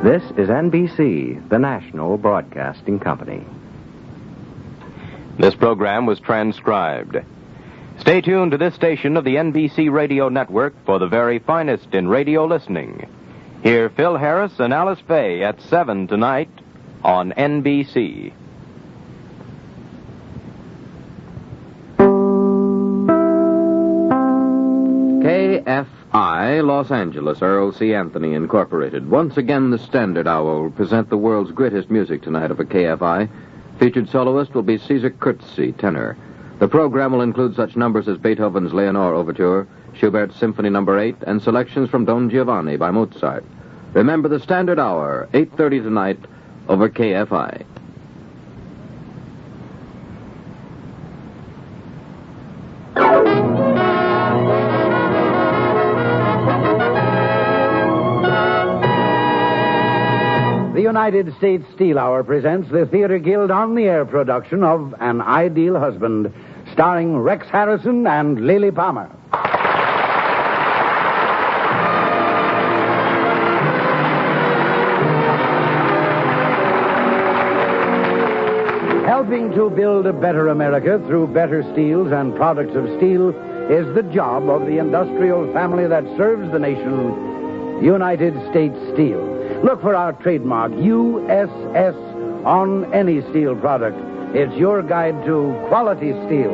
This is NBC, the national broadcasting company. This program was transcribed. Stay tuned to this station of the NBC Radio Network for the very finest in radio listening. Hear Phil Harris and Alice Faye at 7 tonight on NBC. KFI, Los Angeles, Earl C. Anthony Incorporated. Once again, the Standard Hour will present the world's greatest music tonight of a KFI. Featured soloist will be Caesar Kurtzy, tenor. The program will include such numbers as Beethoven's Leonore Overture, Schubert's Symphony No. 8, and selections from Don Giovanni by Mozart. Remember the Standard Hour, 8:30 tonight, over KFI. The United States Steel Hour presents the Theater Guild on-the-air production of An Ideal Husband, starring Rex Harrison and Lily Palmer. Helping to build a better America through better steels and products of steel is the job of the industrial family that serves the nation, United States Steel. Look for our trademark, USS, on any steel product. It's your guide to quality steel.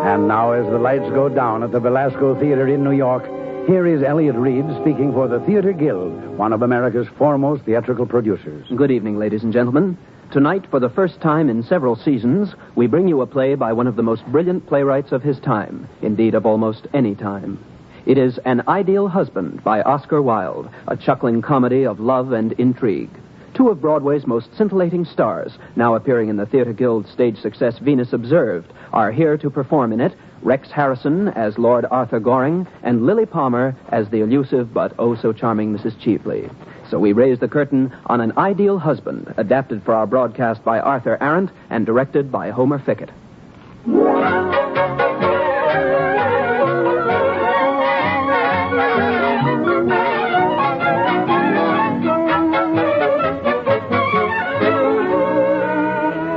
And now, as the lights go down at the Velasco Theater in New York, here is Elliott Reed speaking for the Theater Guild, one of America's foremost theatrical producers. Good evening, ladies and gentlemen. Tonight, for the first time in several seasons, we bring you a play by one of the most brilliant playwrights of his time, indeed of almost any time. It is An Ideal Husband by Oscar Wilde, a chuckling comedy of love and intrigue. Two of Broadway's most scintillating stars, now appearing in the Theater Guild stage success Venus Observed, are here to perform in it, Rex Harrison as Lord Arthur Goring, and Lily Palmer as the elusive but oh-so-charming Mrs. Cheveley. So we raise the curtain on An Ideal Husband, adapted for our broadcast by Arthur Arendt and directed by Homer Fickett.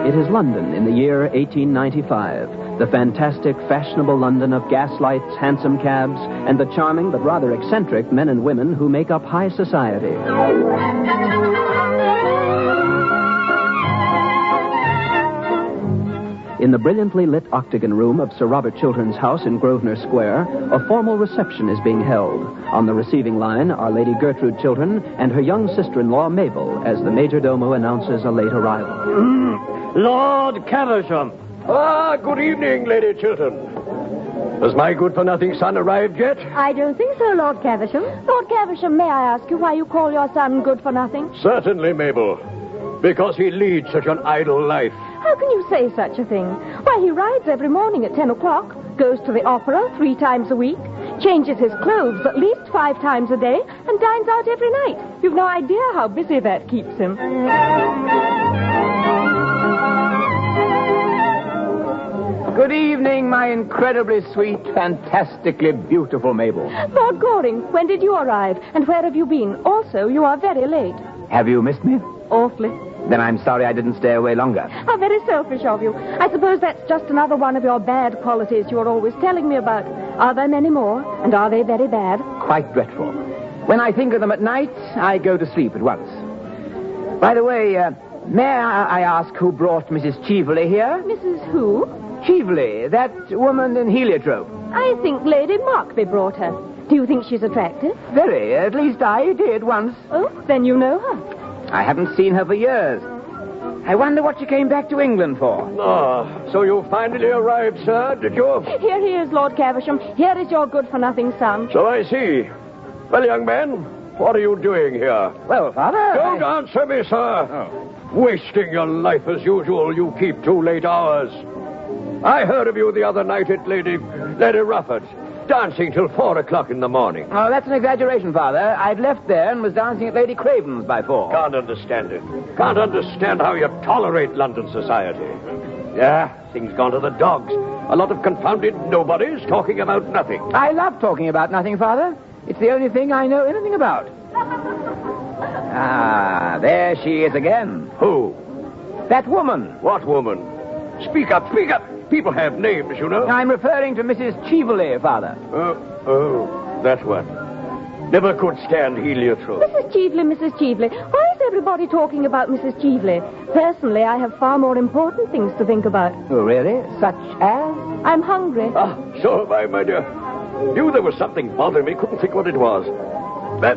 It is London in the year 1895, the fantastic, fashionable London of gaslights, hansom cabs, and the charming but rather eccentric men and women who make up high society. In the brilliantly lit octagon room of Sir Robert Chiltern's house in Grosvenor Square, a formal reception is being held. On the receiving line are Lady Gertrude Chiltern and her young sister-in-law, Mabel, as the majordomo announces a late arrival. Lord Caversham. Good evening, Lady Chiltern. Has my good-for-nothing son arrived yet? I don't think so, Lord Caversham. Lord Caversham, may I ask you why you call your son good-for-nothing? Certainly, Mabel. Because he leads such an idle life. How can you say such a thing? Why, he rides every morning at 10 o'clock, goes to the opera 3 times a week, changes his clothes at least 5 times a day, and dines out every night. You've no idea how busy that keeps him. Good evening, my incredibly sweet, fantastically beautiful Mabel. Lord Goring, when did you arrive? And where have you been? Also, you are very late. Have you missed me? Awfully. Then I'm sorry I didn't stay away longer. How very selfish of you. I suppose that's just another one of your bad qualities you're always telling me about. Are there many more? And are they very bad? Quite dreadful. When I think of them at night, I go to sleep at once. By the way, may I ask who brought Mrs. Cheveley here? Mrs. who? Cheveley, that woman in heliotrope. I think Lady Markby brought her. Do you think she's attractive? Very. At least I did once. Oh, then you know her. I haven't seen her for years. I wonder what she came back to England for. So you finally arrived, sir, did you? Here he is, Lord Caversham. Here is your good-for-nothing son. So I see. Well, young man, what are you doing here? Well, Father... Don't answer me, sir. Oh. Wasting your life as usual. You keep too late hours. I heard of you the other night at Lady Rufford's, dancing till 4 o'clock in the morning. Oh, that's an exaggeration, Father. I'd left there and was dancing at Lady Craven's by 4. Can't understand it. Can't understand how you tolerate London society. Yeah, things gone to the dogs. A lot of confounded nobodies talking about nothing. I love talking about nothing, Father. It's the only thing I know anything about. Ah, there she is again. Who? That woman. What woman? Speak up, speak up. People have names, you know. I'm referring to Mrs. Cheveley, Father. Oh, that's what. Never could stand heliotrope. Mrs. Cheveley. Why is everybody talking about Mrs. Cheveley? Personally, I have far more important things to think about. Oh, really? Such as? I'm hungry. Ah, so am I, my dear. Knew there was something bothering me. Couldn't think what it was.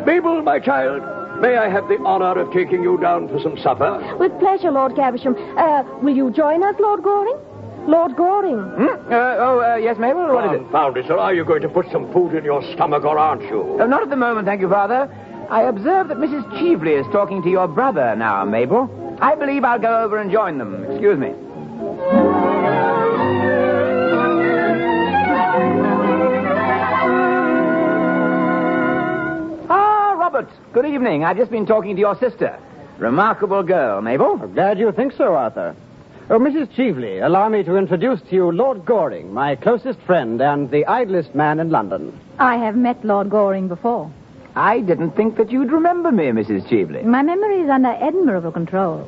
Mabel, my child, may I have the honor of taking you down for some supper? With pleasure, Lord Caversham. Will you join us, Lord Goring? Lord Goring. Yes, Mabel, what is it? Confound it, sir. Are you going to put some food in your stomach, or aren't you? Not at the moment, thank you, Father. I observe that Mrs. Cheveley is talking to your brother now, Mabel. I believe I'll go over and join them. Excuse me. Ah, Robert. Good evening. I've just been talking to your sister. Remarkable girl, Mabel. I'm glad you think so, Arthur. Oh, Mrs. Cheveley, allow me to introduce to you Lord Goring, my closest friend and the idlest man in London. I have met Lord Goring before. I didn't think that you'd remember me, Mrs. Cheveley. My memory is under admirable control.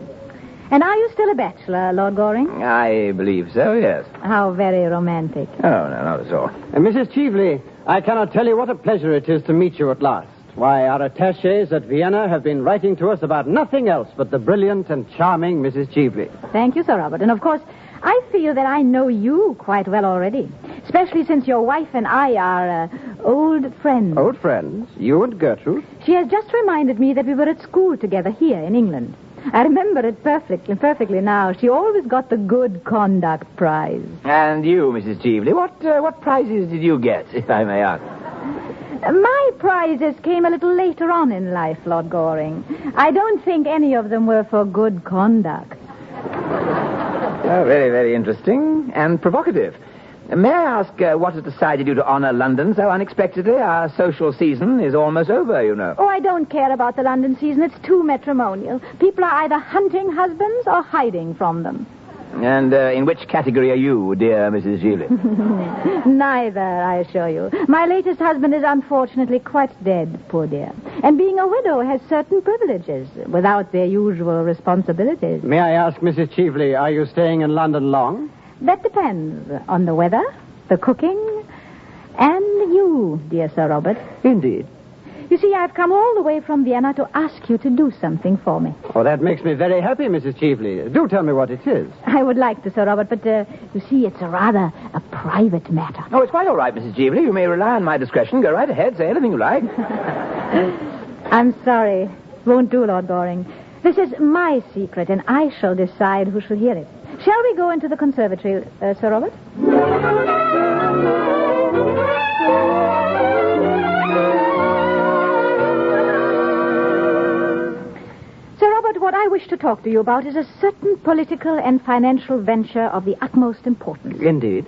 And are you still a bachelor, Lord Goring? I believe so, yes. How very romantic. Oh, no, not at all. Mrs. Cheveley, I cannot tell you what a pleasure it is to meet you at last. Why, our attaches at Vienna have been writing to us about nothing else but the brilliant and charming Mrs. Cheveley. Thank you, Sir Robert. And of course, I feel that I know you quite well already. Especially since your wife and I are old friends. Old friends? You and Gertrude? She has just reminded me that we were at school together here in England. I remember it perfectly now. She always got the good conduct prize. And you, Mrs. Cheveley, what prizes did you get, if I may ask? My prizes came a little later on in life, Lord Goring. I don't think any of them were for good conduct. Oh, very, very interesting and provocative. May I ask what has decided you to honor London so unexpectedly? Our social season is almost over, you know. Oh, I don't care about the London season. It's too matrimonial. People are either hunting husbands or hiding from them. And in which category are you, dear Mrs. Cheveley? Neither, I assure you. My latest husband is unfortunately quite dead, poor dear. And being a widow has certain privileges without their usual responsibilities. May I ask, Mrs. Cheveley, are you staying in London long? That depends on the weather, the cooking, and you, dear Sir Robert. Indeed. You see, I've come all the way from Vienna to ask you to do something for me. Oh, that makes me very happy, Mrs. Cheveley. Do tell me what it is. I would like to, Sir Robert, but, you see, it's rather a private matter. Oh, it's quite all right, Mrs. Cheveley. You may rely on my discretion. Go right ahead. Say anything you like. I'm sorry. Won't do, Lord Goring. This is my secret, and I shall decide who shall hear it. Shall we go into the conservatory, Sir Robert? Sir Robert, what I wish to talk to you about is a certain political and financial venture of the utmost importance. Indeed.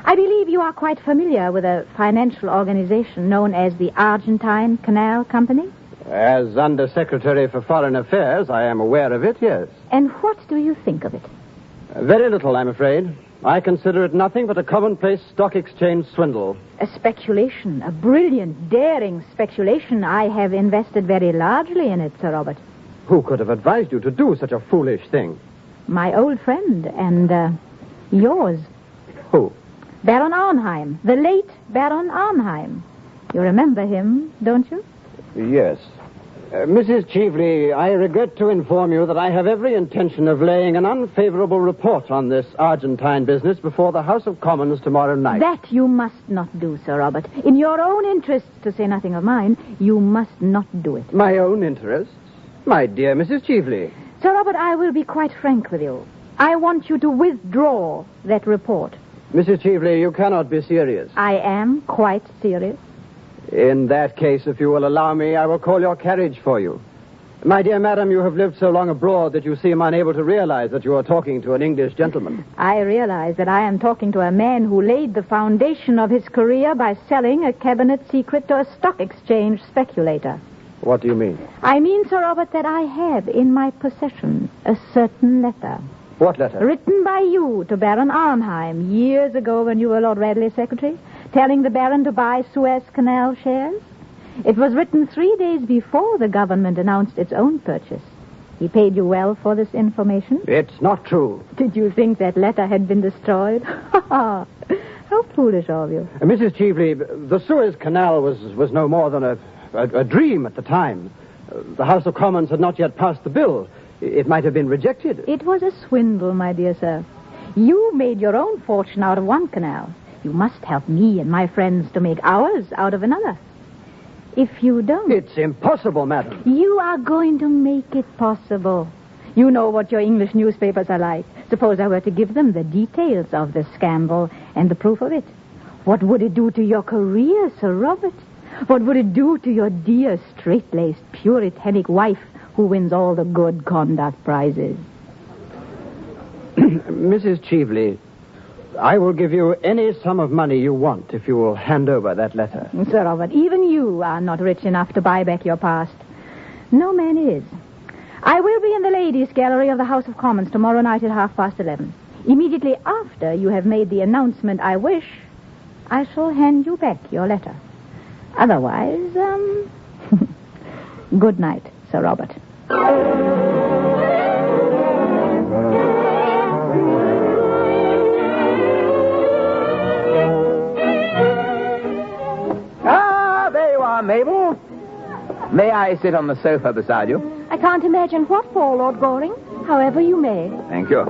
I believe you are quite familiar with a financial organization known as the Argentine Canal Company. As Undersecretary for Foreign Affairs, I am aware of it, yes. And what do you think of it? Very little, I'm afraid. I consider it nothing but a commonplace stock exchange swindle. A speculation, a brilliant, daring speculation. I have invested very largely in it, Sir Robert. Who could have advised you to do such a foolish thing? My old friend and, yours. Who? Baron Arnheim, the late Baron Arnheim. You remember him, don't you? Yes. Mrs. Cheveley, I regret to inform you that I have every intention of laying an unfavorable report on this Argentine business before the House of Commons tomorrow night. That you must not do, Sir Robert. In your own interests, to say nothing of mine, you must not do it. My own interests? My dear Mrs. Cheveley. Sir Robert, I will be quite frank with you. I want you to withdraw that report. Mrs. Cheveley, you cannot be serious. I am quite serious. In that case, if you will allow me, I will call your carriage for you. My dear madam, you have lived so long abroad that you seem unable to realize that you are talking to an English gentleman. I realize that I am talking to a man who laid the foundation of his career by selling a cabinet secret to a stock exchange speculator. What do you mean? I mean, Sir Robert, that I have in my possession a certain letter. What letter? Written by you to Baron Arnheim years ago when you were Lord Radley's secretary, telling the Baron to buy Suez Canal shares. It was written 3 days before the government announced its own purchase. He paid you well for this information? It's not true. Did you think that letter had been destroyed? How foolish of you. Mrs. Cheveley, the Suez Canal was no more than a dream at the time. The House of Commons had not yet passed the bill. It might have been rejected. It was a swindle, my dear sir. You made your own fortune out of one canal. You must help me and my friends to make ours out of another. If you don't... It's impossible, madam. You are going to make it possible. You know what your English newspapers are like. Suppose I were to give them the details of the scandal and the proof of it. What would it do to your career, Sir Robert? What would it do to your dear, straight-laced, puritanic wife who wins all the good conduct prizes? Mrs. Cheveley, I will give you any sum of money you want if you will hand over that letter. Sir Robert, even you are not rich enough to buy back your past. No man is. I will be in the ladies' gallery of the House of Commons tomorrow night at 11:30. Immediately after you have made the announcement I wish, I shall hand you back your letter. Otherwise, good night, Sir Robert. Ah, there you are, Mabel. May I sit on the sofa beside you? I can't imagine what for, Lord Goring. However you may. Thank you.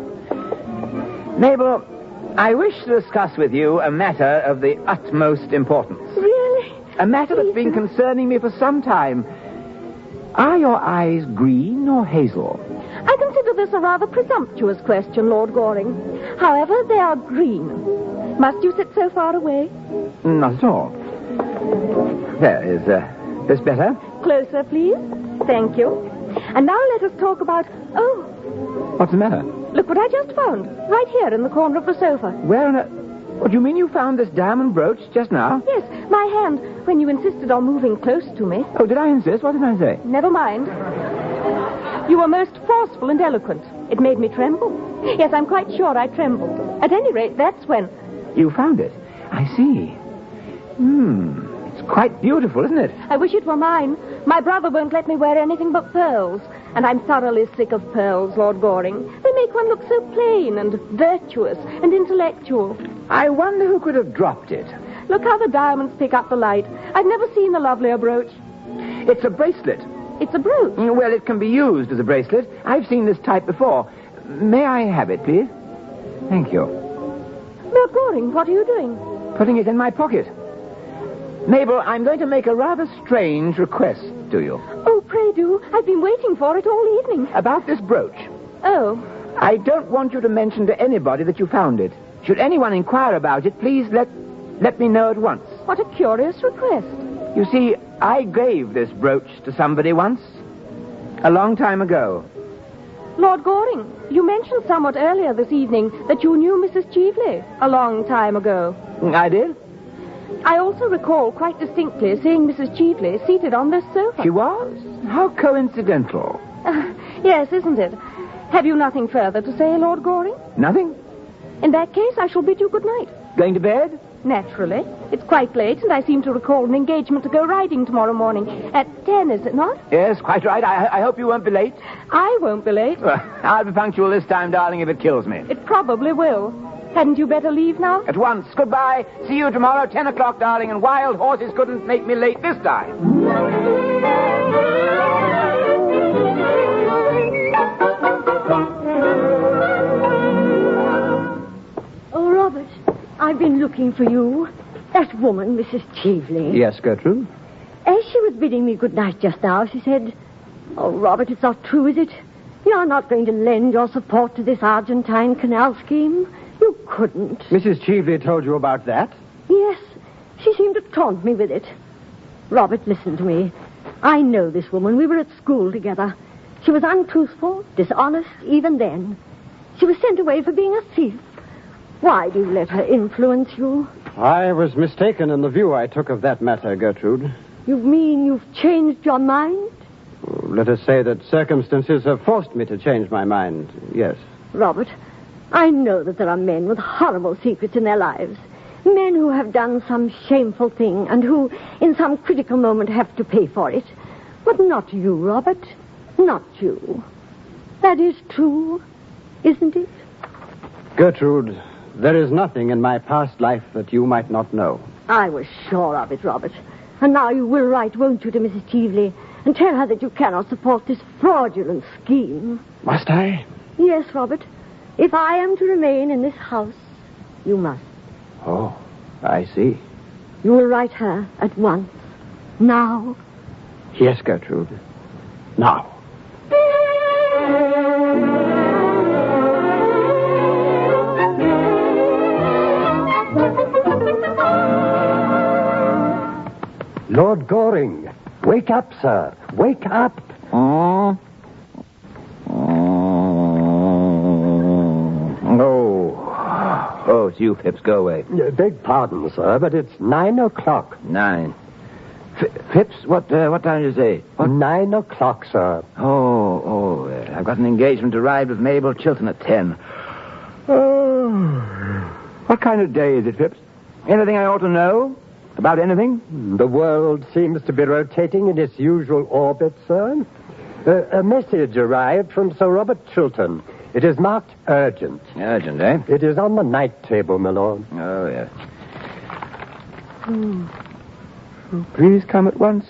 Mabel, I wish to discuss with you a matter of the utmost importance. Really? A matter that's been concerning me for some time. Are your eyes green or hazel? I consider this a rather presumptuous question, Lord Goring. However, they are green. Must you sit so far away? Not at all. There, is this better? Closer, please. Thank you. And now let us talk about... Oh, What's the matter? look what I just found. Right here in the corner of the sofa. Where on earth... What do you mean you found this diamond brooch just now? Yes, my hand, when you insisted on moving close to me. Oh, did I insist? What did I say? Never mind. You were most forceful and eloquent. It made me tremble. Yes, I'm quite sure I trembled. At any rate, that's when... You found it. I see. It's quite beautiful, isn't it? I wish it were mine. My brother won't let me wear anything but pearls. And I'm thoroughly sick of pearls, Lord Goring. They make one look so plain and virtuous and intellectual. I wonder who could have dropped it. Look how the diamonds pick up the light. I've never seen a lovelier brooch. It's a bracelet. It's a brooch. Well, it can be used as a bracelet. I've seen this type before. May I have it, please? Thank you. Lord Goring, what are you doing? Putting it in my pocket. Mabel, I'm going to make a rather strange request to you. Oh, pray do. I've been waiting for it all evening. About this brooch. Oh, I don't want you to mention to anybody that you found it. Should anyone inquire about it, please let me know at once. what a curious request. You see, I gave this brooch to somebody once. A long time ago. Lord Goring, you mentioned somewhat earlier this evening that you knew Mrs. Cheveley a long time ago. I did? I also recall quite distinctly seeing Mrs. Cheveley seated on this sofa. She was? How coincidental. Yes, isn't it? Have you nothing further to say, Lord Goring? Nothing? In that case, I shall bid you good night. Going to bed? Naturally. It's quite late, and I seem to recall an engagement to go riding tomorrow morning. At 10, is it not? Yes, quite right. I hope you won't be late. I won't be late. Well, I'll be punctual this time, darling, if it kills me. It probably will. Hadn't you better leave now? At once. Goodbye. See you tomorrow, 10 o'clock, darling, and wild horses couldn't make me late this time. Oh, Robert, I've been looking for you. That woman, Mrs. Cheveley. Yes, Gertrude? As she was bidding me good night just now, she said, "Oh, Robert, it's not true, is it? You're not going to lend your support to this Argentine canal scheme? You couldn't." Mrs. Cheveley told you about that? Yes, she seemed to taunt me with it. Robert, listen to me. I know this woman. We were at school together. She was untruthful, dishonest, even then. She was sent away for being a thief. Why do you let her influence you? I was mistaken in the view I took of that matter, Gertrude. You mean you've changed your mind? Let us say that circumstances have forced me to change my mind, yes. Robert, I know that there are men with horrible secrets in their lives. Men who have done some shameful thing and who, in some critical moment, have to pay for it. But not you, Robert. Not you. That is true, isn't it? Gertrude, there is nothing in my past life that you might not know. I was sure of it, Robert. And now you will write, won't you, to Mrs. Cheveley, and tell her that you cannot support this fraudulent scheme. Must I? Yes, Robert. If I am to remain in this house, you must. Oh, I see. You will write her at once. Now. Yes, Gertrude. Now. Lord Goring, wake up, sir. Wake up. Oh, it's you, Phipps. Go away. Beg pardon, sir, but it's 9 o'clock. 9. Phipps, what time did you say? What? 9 o'clock, sir. I've got an engagement to ride with Mabel Chilton at 10. What kind of day is it, Phipps? Anything I ought to know? About anything? The world seems to be rotating in its usual orbit, sir. A message arrived from Sir Robert Chilton. It is marked urgent. Urgent, eh? It is on the night table, my lord. Oh, yes. Please come at once.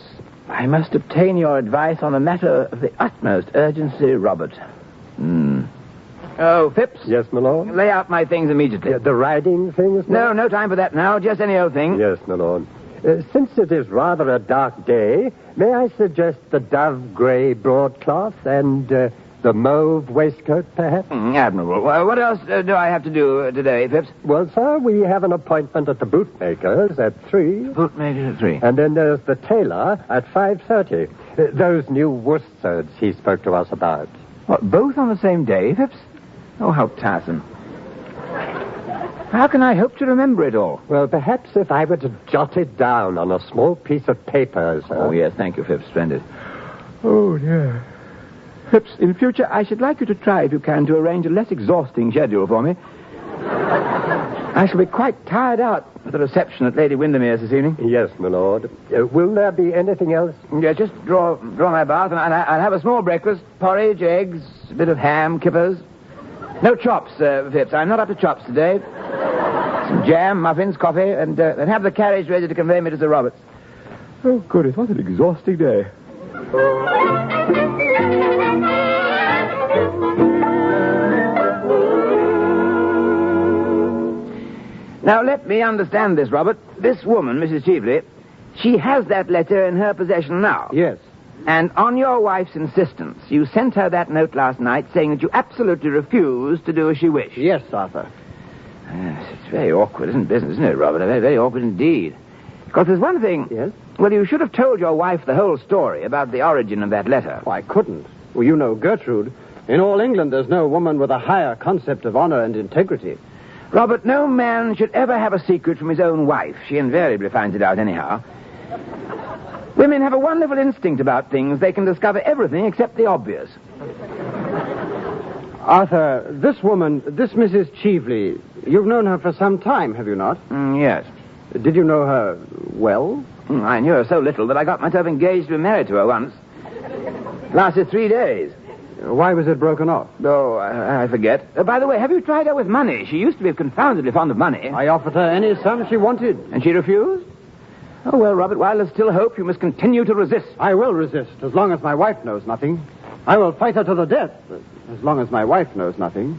I must obtain your advice on a matter of the utmost urgency, Robert. Oh, Phipps? Yes, my lord? Lay out my things immediately. The riding things? No time for that now. Just any old thing. Yes, my lord. Since it is rather a dark day, may I suggest the dove grey broadcloth and the mauve waistcoat, perhaps? Admirable. What else do I have to do today, Phipps? Well, sir, we have an appointment at the bootmaker's at 3. Bootmaker's at 3. And then there's the tailor at 5:30. Those new worsteds he spoke to us about. What, both on the same day, Phipps? Oh, how tiresome. How can I hope to remember it all? Well, perhaps if I were to jot it down on a small piece of paper, sir. Oh, yes, thank you, Phipps. Splendid. Oh, dear. Phipps, in future, I should like you to try, if you can, to arrange a less exhausting schedule for me. I shall be quite tired out at the reception at Lady Windermere's this evening. Yes, my lord. Will there be anything else? Yeah, just draw my bath, and I'll have a small breakfast. Porridge, eggs, a bit of ham, kippers. No chops, Phipps. I'm not up to chops today. Some jam, muffins, coffee, and have the carriage ready to convey me to Sir Robert's. Oh, goodness, what an exhausting day. Now, let me understand this, Robert. This woman, Mrs. Cheveley, she has that letter in her possession now. Yes. And on your wife's insistence, you sent her that note last night saying that you absolutely refused to do as she wished. Yes, Arthur. Yes, it's very awkward, isn't it, Robert? Very, very awkward indeed. Because there's one thing... Yes? Well, you should have told your wife the whole story about the origin of that letter. Oh, I couldn't. Well, you know Gertrude. In all England, there's no woman with a higher concept of honor and integrity. Robert, no man should ever have a secret from his own wife. She invariably finds it out anyhow. Women have a wonderful instinct about things. They can discover everything except the obvious. Arthur, this woman, this Mrs. Cheveley, you've known her for some time, have you not? Yes. Did you know her well? I knew her so little that I got myself engaged to be married to her once. Lasted 3 days. Why was it broken off? Oh, I forget. By the way, have you tried her with money? She used to be confoundedly fond of money. I offered her any sum she wanted. And she refused? Oh, well, Robert, while there's still hope, you must continue to resist. I will resist, as long as my wife knows nothing. I will fight her to the death, as long as my wife knows nothing.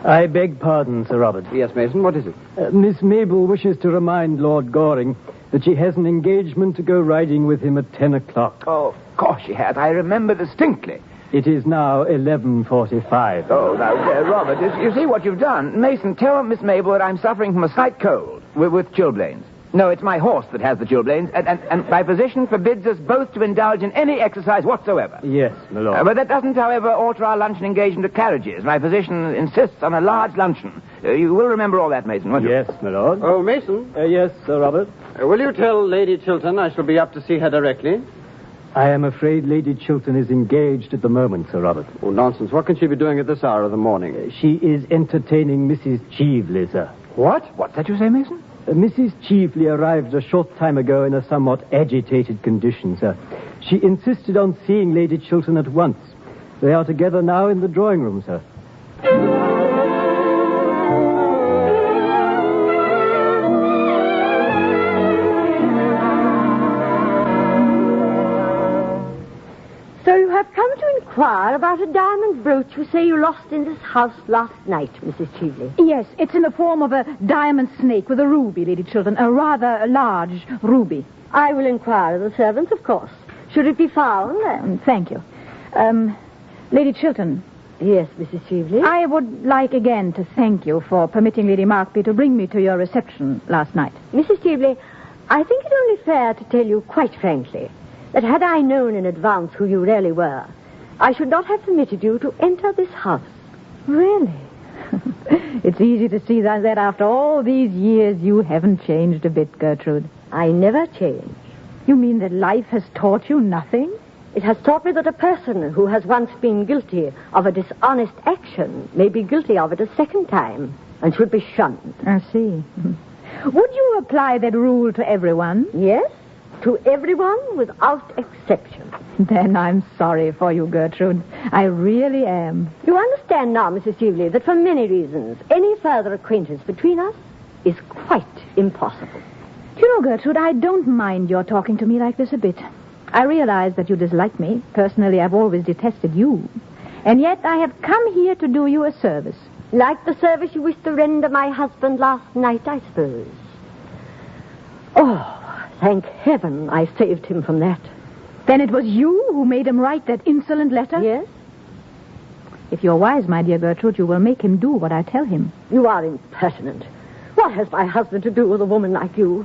I beg pardon, Sir Robert. Yes, Mason, what is it? Miss Mabel wishes to remind Lord Goring that she has an engagement to go riding with him at 10 o'clock. Oh, of course she has. I remember distinctly. It is now 11:45. Oh, now, Robert, you see what you've done. Mason, tell Miss Mabel that I'm suffering from a slight cold with chilblains. No, it's my horse that has the chilblains, and my position forbids us both to indulge in any exercise whatsoever. Yes, my lord. But that doesn't, however, alter our luncheon engagement at carriages. My position insists on a large luncheon. You will remember all that, Mason, won't you? Yes, my lord. Oh, Mason? Yes, Sir Robert. Will you tell Lady Chilton I shall be up to see her directly? I am afraid Lady Chiltern is engaged at the moment, Sir Robert. Oh, nonsense. What can she be doing at this hour of the morning? She is entertaining Mrs. Cheevely, sir. What? What's that you say, Mason? Mrs. Cheevely arrived a short time ago in a somewhat agitated condition, sir. She insisted on seeing Lady Chiltern at once. They are together now in the drawing room, sir. So you have come to inquire about a diamond brooch you say you lost in this house last night, Mrs. Cheevely. Yes, it's in the form of a diamond snake with a ruby, Lady Chiltern. A rather large ruby. I will inquire of the servants, of course. Should it be found? Thank you. Lady Chiltern. Yes, Mrs. Cheevely. I would like again to thank you for permitting Lady Markby to bring me to your reception last night. Mrs. Cheevely, I think it only fair to tell you quite frankly that had I known in advance who you really were, I should not have permitted you to enter this house. Really? It's easy to see that after all these years you haven't changed a bit, Gertrude. I never change. You mean that life has taught you nothing? It has taught me that a person who has once been guilty of a dishonest action may be guilty of it a second time and should be shunned. I see. Would you apply that rule to everyone? Yes, to everyone without exception. Then I'm sorry for you, Gertrude. I really am. You understand now, Mrs. Cheevely, that for many reasons, any further acquaintance between us is quite impossible. You know, Gertrude, I don't mind your talking to me like this a bit. I realize that you dislike me. Personally, I've always detested you. And yet I have come here to do you a service. Like the service you wished to render my husband last night, I suppose. Oh, thank heaven I saved him from that. Then it was you who made him write that insolent letter? Yes. If you're wise, my dear Gertrude, you will make him do what I tell him. You are impertinent. What has my husband to do with a woman like you?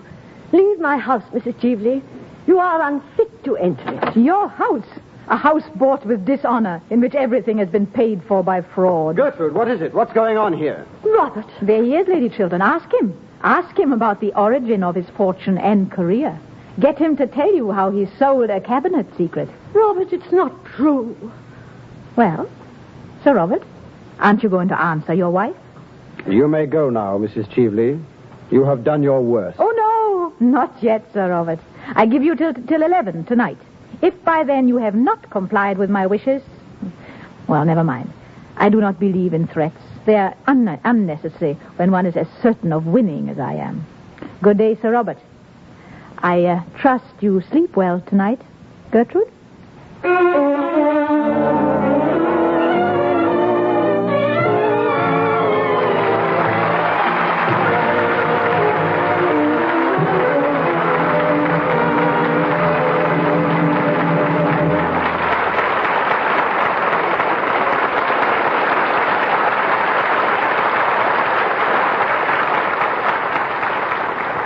Leave my house, Mrs. Cheevely. You are unfit to enter it. Your house? A house bought with dishonor, in which everything has been paid for by fraud. Gertrude, what is it? What's going on here? Robert. There he is, Lady Chiltern. Ask him. Ask him about the origin of his fortune and career. Get him to tell you how he sold a cabinet secret. Robert, it's not true. Well, Sir Robert, aren't you going to answer your wife? You may go now, Mrs. Cheevely. You have done your worst. Oh, no, not yet, Sir Robert. I give you till 11 tonight. If by then you have not complied with my wishes, well, never mind. I do not believe in threats. They are unnecessary when one is as certain of winning as I am. Good day, Sir Robert. I trust you sleep well tonight, Gertrude?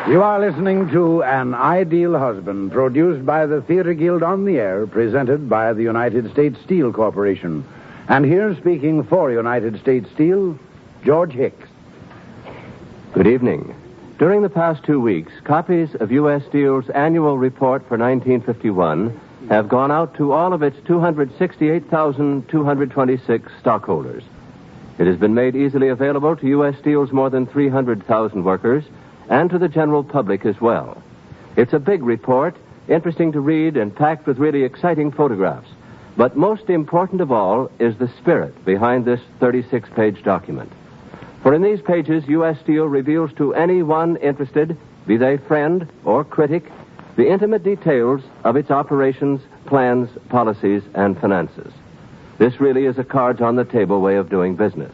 You are listening to An Ideal Husband, produced by the Theater Guild on the Air, presented by the United States Steel Corporation. And here speaking for United States Steel, George Hicks. Good evening. During the past 2 weeks, copies of U.S. Steel's annual report for 1951 have gone out to all of its 268,226 stockholders. It has been made easily available to U.S. Steel's more than 300,000 workers and to the general public as well. It's a big report, interesting to read and packed with really exciting photographs. But most important of all is the spirit behind this 36-page document. For in these pages, U.S. Steel reveals to anyone interested, be they friend or critic, the intimate details of its operations, plans, policies, and finances. This really is a cards-on-the-table way of doing business.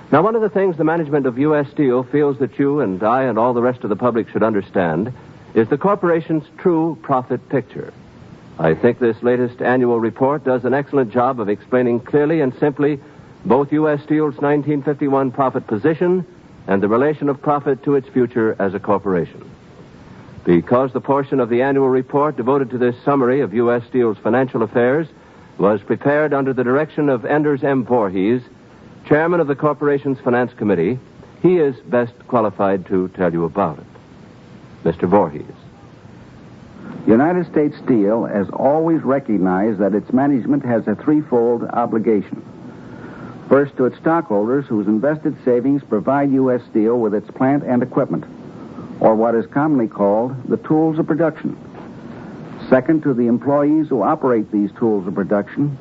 Now, one of the things the management of U.S. Steel feels that you and I and all the rest of the public should understand is the corporation's true profit picture. I think this latest annual report does an excellent job of explaining clearly and simply both U.S. Steel's 1951 profit position and the relation of profit to its future as a corporation. Because the portion of the annual report devoted to this summary of U.S. Steel's financial affairs was prepared under the direction of Enders M. Voorhees, chairman of the corporation's finance committee, he is best qualified to tell you about it. Mr. Voorhees. United States Steel has always recognized that its management has a threefold obligation. First, to its stockholders whose invested savings provide U.S. Steel with its plant and equipment, or what is commonly called the tools of production. Second, to the employees who operate these tools of production.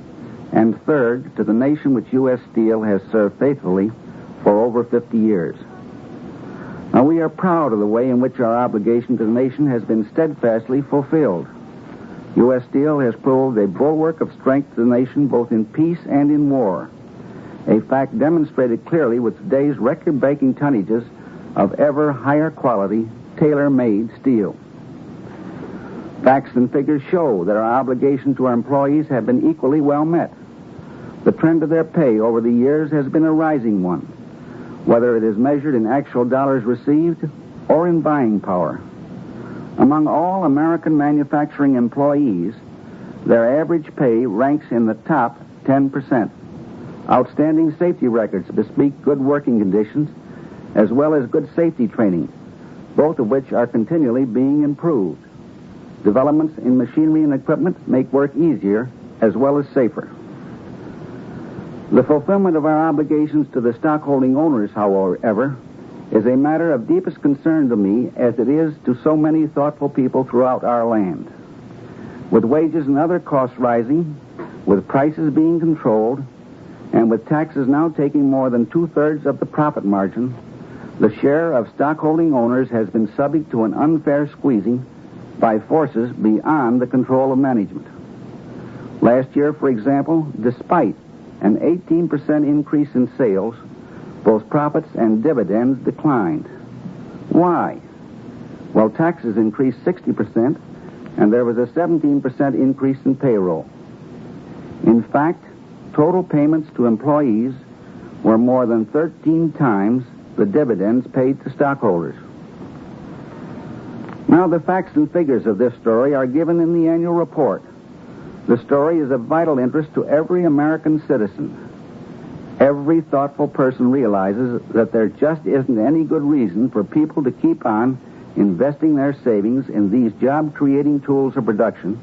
And third, to the nation which U.S. Steel has served faithfully for over 50 years. Now, we are proud of the way in which our obligation to the nation has been steadfastly fulfilled. U.S. Steel has proved a bulwark of strength to the nation both in peace and in war, a fact demonstrated clearly with today's record-breaking tonnages of ever higher quality, tailor-made steel. Facts and figures show that our obligation to our employees have been equally well met. The trend of their pay over the years has been a rising one, whether it is measured in actual dollars received or in buying power. Among all American manufacturing employees, their average pay ranks in the top 10%. Outstanding safety records bespeak good working conditions as well as good safety training, both of which are continually being improved. Developments in machinery and equipment make work easier as well as safer. The fulfillment of our obligations to the stockholding owners, however, is a matter of deepest concern to me as it is to so many thoughtful people throughout our land. With wages and other costs rising, with prices being controlled, and with taxes now taking more than 2/3 of the profit margin, the share of stockholding owners has been subject to an unfair squeezing by forces beyond the control of management. Last year, for example, despite an 18% increase in sales, both profits and dividends declined. Why? Well, taxes increased 60%, and there was a 17% increase in payroll. In fact, total payments to employees were more than 13 times the dividends paid to stockholders. Now, the facts and figures of this story are given in the annual report. The story is of vital interest to every American citizen. Every thoughtful person realizes that there just isn't any good reason for people to keep on investing their savings in these job-creating tools of production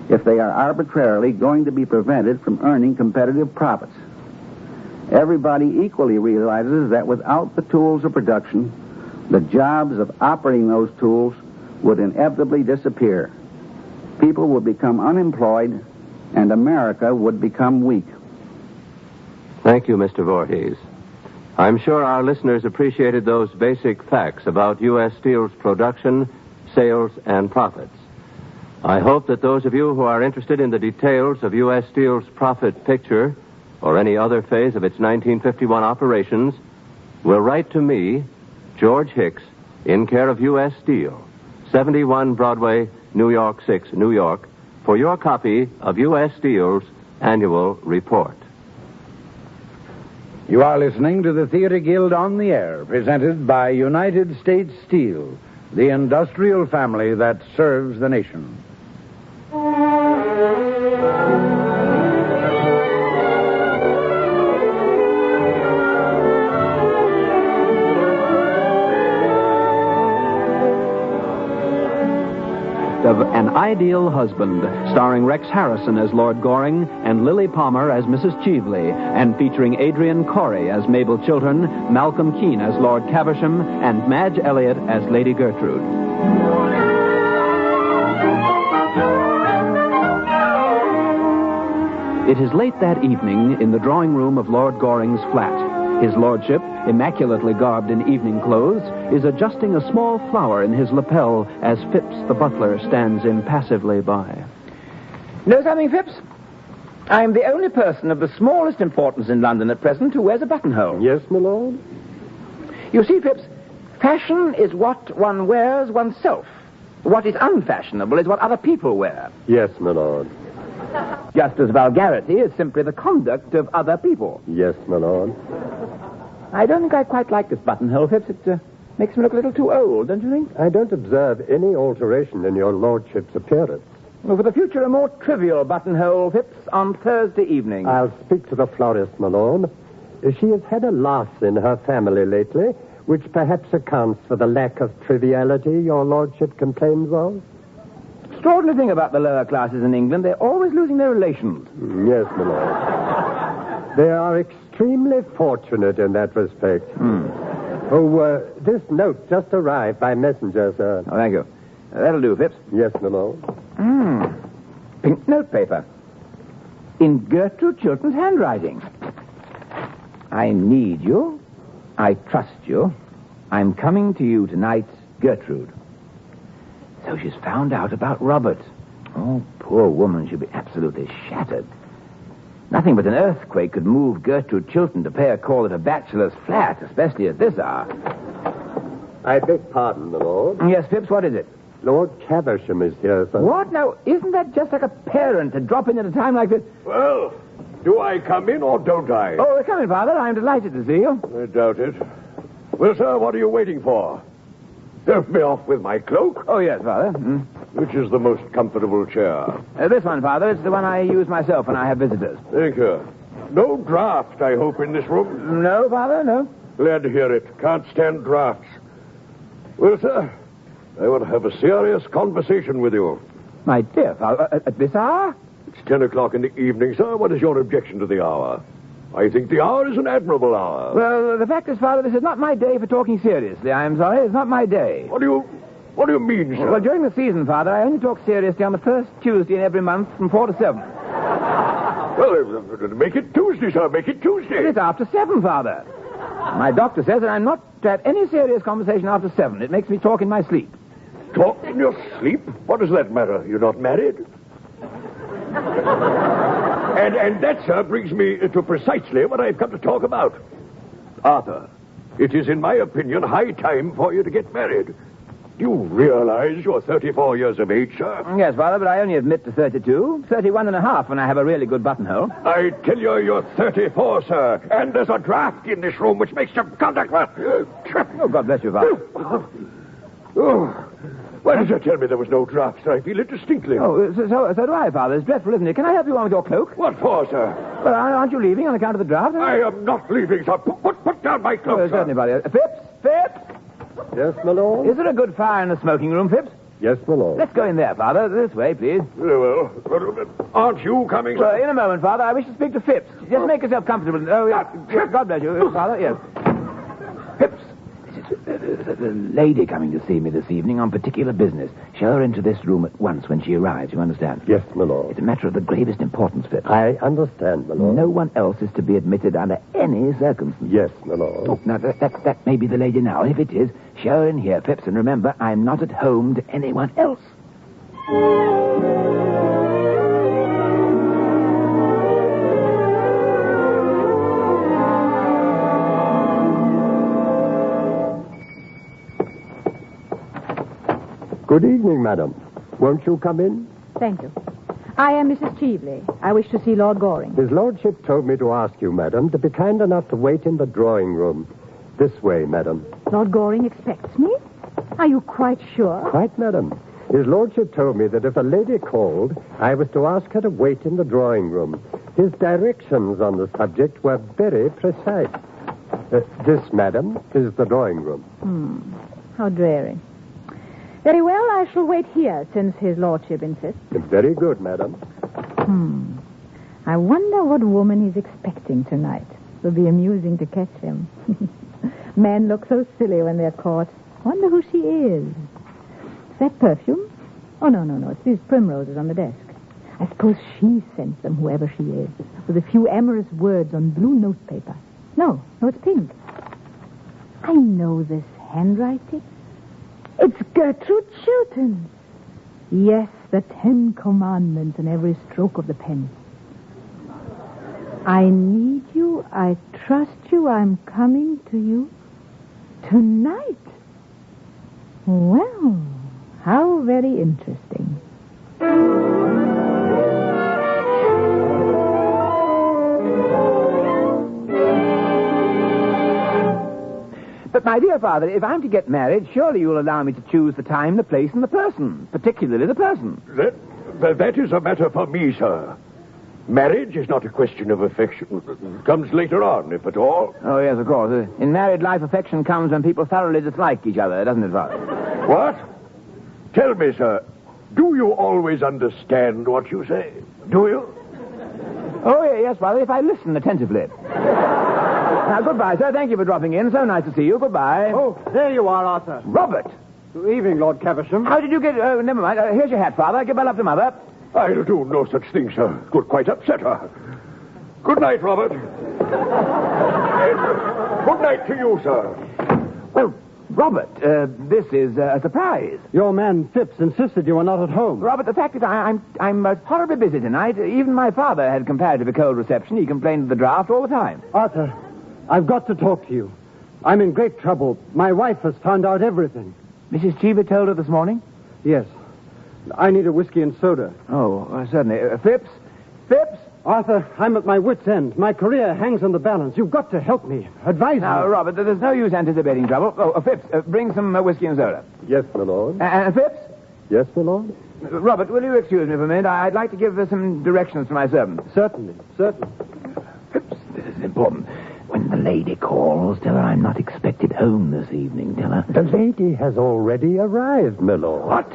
if they are arbitrarily going to be prevented from earning competitive profits. Everybody equally realizes that without the tools of production, the jobs of operating those tools would inevitably disappear. People would become unemployed, and America would become weak. Thank you, Mr. Voorhees. I'm sure our listeners appreciated those basic facts about U.S. Steel's production, sales, and profits. I hope that those of you who are interested in the details of U.S. Steel's profit picture or any other phase of its 1951 operations will write to me, George Hicks, in care of U.S. Steel, 71 Broadway, New York 6, New York, for your copy of U.S. Steel's annual report. You are listening to the Theater Guild on the Air, presented by United States Steel, the industrial family that serves the nation. Of An Ideal Husband, starring Rex Harrison as Lord Goring and Lily Palmer as Mrs. Cheevely, and featuring Adrian Corey as Mabel Chiltern, Malcolm Keane as Lord Caversham, and Madge Elliott as Lady Gertrude. It is late that evening in the drawing room of Lord Goring's flat. His lordship, immaculately garbed in evening clothes, is adjusting a small flower in his lapel as Phipps the butler stands impassively by. Know something, Phipps? I am the only person of the smallest importance in London at present who wears a buttonhole. Yes, my lord? You see, Phipps, fashion is what one wears oneself. What is unfashionable is what other people wear. Yes, my lord. Just as vulgarity is simply the conduct of other people. Yes, my lord. I don't think I quite like this buttonhole, Phipps. It makes me look a little too old, don't you think? I don't observe any alteration in your lordship's appearance. Well, for the future, a more trivial buttonhole, Phipps, on Thursday evening. I'll speak to the florist, my lord. She has had a loss in her family lately, which perhaps accounts for the lack of triviality your lordship complains of. extraordinary thing about the lower classes in England. They're always losing their relations. Yes, my lord. They are extremely fortunate in that respect. Oh, this note just arrived by messenger, sir. Oh, thank you. That'll do, Phipps. Yes, my lord. Pink notepaper. In Gertrude Chilton's handwriting. I need you. I trust you. I'm coming to you tonight, Gertrude. So she's found out about Robert. Oh, poor woman, she'll be absolutely shattered. Nothing but an earthquake could move Gertrude Chilton to pay a call at a bachelor's flat, especially at this hour. I beg pardon, my lord. Yes, Phipps, what is it? Lord Caversham is here, sir. What? Now, isn't that just like a parent to drop in at a time like this? Well, do I come in or don't I? Oh, come in, Father. I'm delighted to see you. I doubt it. Well, sir, what are you waiting for? Help me off with my cloak. Oh, yes, Father. Which is the most comfortable chair? This one, Father. It's the one I use myself when I have visitors. Thank you. No draft, I hope, in this room? No, Father, no. Glad to hear it. Can't stand drafts. Well, sir, I want to have a serious conversation with you. My dear Father, at this hour? It's 10 o'clock in the evening, sir. What is your objection to the hour? I think the hour is an admirable hour. Well, the fact is, Father, this is not my day for talking seriously. I'm sorry, it's not my day. What do you mean, sir? Well, during the season, Father, I only talk seriously on the first Tuesday in every month from 4 to 7. Well, make it Tuesday, sir. Make it Tuesday. It's after 7, Father. My doctor says that I'm not to have any serious conversation after 7. It makes me talk in my sleep. Talk in your sleep? What does that matter? You're not married? And that, sir, brings me to precisely what I've come to talk about. Arthur, it is, in my opinion, high time for you to get married. Do you realize you're 34 years of age, sir? Yes, Father, but I only admit to 32. 31 and a half when I have a really good buttonhole. I tell you, you're 34, sir. And there's a draft in this room which makes your conduct... Oh, God bless you, Father. Why did you tell me there was no draft, sir? I feel it distinctly. Oh, so do I, Father. It's dreadful, isn't it? Can I help you on with your cloak? What for, sir? Well, aren't you leaving on account of the draft? I am not leaving, sir. Put down my cloak, sir. Certainly, Father. Phipps? Yes, my lord? Is there a good fire in the smoking room, Phipps? Yes, my lord. Let's go in there, Father. This way, please. Very well. Aren't you coming, sir? Well, in a moment, Father. I wish to speak to Phipps. Just make yourself comfortable. Oh, yes. God bless you, Father. Yes. Phipps. There's a lady coming to see me this evening on particular business. Show her into this room at once when she arrives, you understand? Yes, my lord. It's a matter of the gravest importance, Phipps. I understand, my lord. No one else is to be admitted under any circumstances. Yes, my lord. Oh, now, that may be the lady now. And if it is, show her in here, Phipps. And remember, I'm not at home to anyone else. Good evening, madam. Won't you come in? Thank you. I am Mrs. Cheveley. I wish to see Lord Goring. His lordship told me to ask you, madam, to be kind enough to wait in the drawing room. This way, madam. Lord Goring expects me? Are you quite sure? Quite, madam. His lordship told me that if a lady called, I was to ask her to wait in the drawing room. His directions on the subject were very precise. This, madam, is the drawing room. How dreary. Very well, I shall wait here, since his lordship insists. Very good, madam. I wonder what woman he's expecting tonight. It'll be amusing to catch him. Men look so silly when they're caught. Wonder who she is. Is that perfume? Oh, no. It's these primroses on the desk. I suppose she sent them, whoever she is, with a few amorous words on blue notepaper. No, it's pink. I know this handwriting. It's Gertrude Chilton. Yes, the 10 commandments in every stroke of the pen. I need you, I trust you, I'm coming to you tonight. Well, how very interesting. But, my dear Father, if I'm to get married, surely you'll allow me to choose the time, the place, and the person. Particularly the person. That is a matter for me, sir. Marriage is not a question of affection. It comes later on, if at all. Oh, yes, of course. In married life, affection comes when people thoroughly dislike each other, doesn't it, Father? What? Tell me, sir, Do you always understand what you say? Do you? Oh, yes, Father, if I listen attentively. Now, goodbye, sir. Thank you for dropping in. So nice to see you. Goodbye. Oh, there you are, Arthur. Robert! Good evening, Lord Caversham. How did you get... Oh, never mind. Here's your hat, Father. Give my love to Mother. I'll do no such thing, sir. Could quite upset her. Good night, Robert. And good night to you, sir. Well, Robert, this is a surprise. Your man Phipps insisted you were not at home. Robert, the fact is I'm horribly busy tonight. Even my father had comparatively cold reception. He complained of the draft all the time. Arthur, I've got to talk to you. I'm in great trouble. My wife has found out everything. Mrs. Cheever told her this morning? Yes. I need a whiskey and soda. Oh, certainly. Phipps? Phipps? Arthur, I'm at my wit's end. My career hangs on the balance. You've got to help me. Advise Now, me. Robert, there's no use anticipating trouble. Oh, Phipps, bring some whiskey and soda. Yes, my lord. And Phipps? Yes, my lord. Robert, will you excuse me for a minute? I'd like to give some directions to my servant. Certainly. Phipps, this is important. When the lady calls, tell her I'm not expected home this evening. Tell her. The lady has already arrived, my lord. What?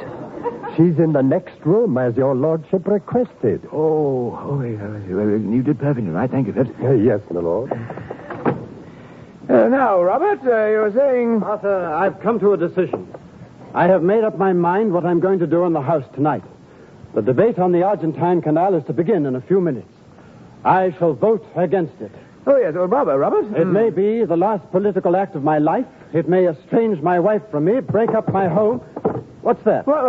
She's in the next room, as your lordship requested. You did perfectly right. Thank you, Phipps. Yes, my lord. Now, Robert, you were saying... Arthur, I've come to a decision. I have made up my mind what I'm going to do in the House tonight. The debate on the Argentine Canal is to begin in a few minutes. I shall vote against it. Oh, yes. Well, Robert. It may be the last political act of my life. It may estrange my wife from me, break up my home. What's that? What?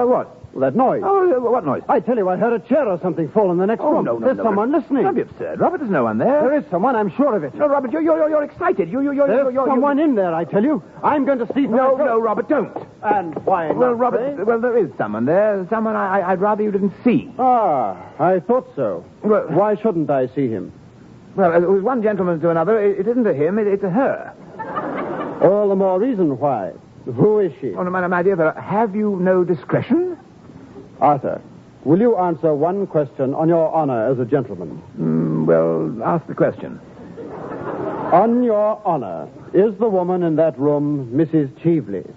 Well, that noise. Oh, what noise? I tell you, I heard a chair or something fall in the next room. No. There's someone listening. Don't be absurd. Robert, there's no one there. There is someone, I'm sure of it. No, Robert, you're excited. There's someone in there, I tell you. I'm going to see for myself. No, Robert, don't. And why not? Well, Robert, there is someone there. Someone I'd rather you didn't see. Ah, I thought so. Well, why shouldn't I see him? Well, it was one gentleman to another. It isn't a him, it's a her. All the more reason why. Who is she? Oh, no, my dear fellow, have you no discretion? Arthur, will you answer one question on your honor as a gentleman? Well, ask the question. On your honor, is the woman in that room Mrs. Cheevely?